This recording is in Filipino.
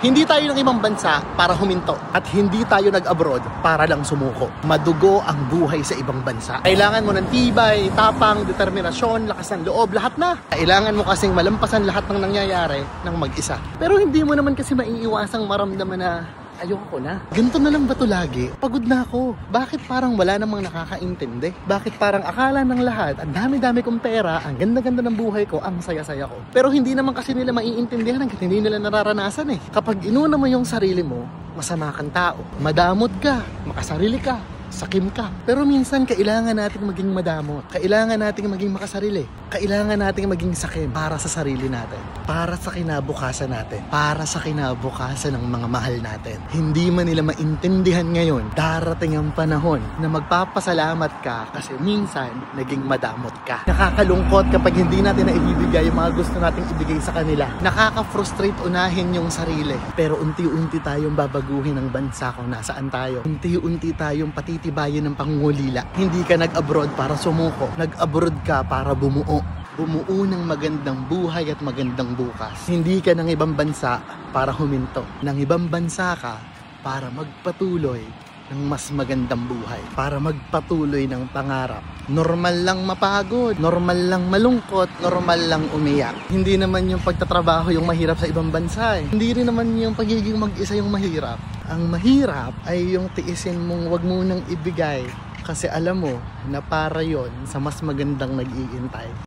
Hindi tayo ng ibang bansa para huminto at hindi tayo nag-abroad para lang sumuko. Madugo ang buhay sa ibang bansa. Kailangan mo ng tibay, tapang, determinasyon, lakas ng loob, lahat na. Kailangan mo kasing malampasan lahat ng nangyayari ng mag-isa. Pero hindi mo naman kasi maiiwasang maramdaman na ayoko na. Ganito na lang ba ito lagi? Pagod na ako. Bakit parang wala namang nakakaintindi? Bakit parang akala ng lahat, ang dami-dami kong pera, ang ganda-ganda ng buhay ko, ang saya-saya ko. Pero hindi naman kasi nila maiintindihan hanggang hindi nila nararanasan eh. Kapag inuna mo yung sarili mo, masama kang tao. Madamot ka, makasarili ka, sakim ka. Pero minsan kailangan nating maging madamot. Kailangan nating maging makasarili. Kailangan nating maging sakim para sa sarili natin. Para sa kinabukasan natin. Para sa kinabukasan ng mga mahal natin. Hindi man nila maintindihan ngayon, darating ang panahon na magpapasalamat ka kasi minsan naging madamot ka. Nakakalungkot kapag hindi natin naibibigay yung mga gusto nating ibigay sa kanila. Nakaka-frustrate unahin yung sarili. Pero unti-unti tayong babaguhin ng bansa kung nasaan tayo. Unti-unti tayong patitibayin ng pangungulila. Hindi ka nag-abroad para sumuko. Nag-abroad ka para bumuo. Bumuo ng magandang buhay at magandang bukas. Hindi ka ng ibang bansa para huminto. Ng ibang bansa ka para magpatuloy ng mas magandang buhay. Para magpatuloy ng pangarap. Normal lang mapagod. Normal lang malungkot. Normal lang umiyak. Hindi naman yung pagtatrabaho yung mahirap sa ibang bansa eh. Hindi rin naman yung pagiging mag-isa yung mahirap. Ang mahirap ay yung tiisin mong wag mo nang ibigay kasi alam mo na para yon sa mas magandang nag-iintay.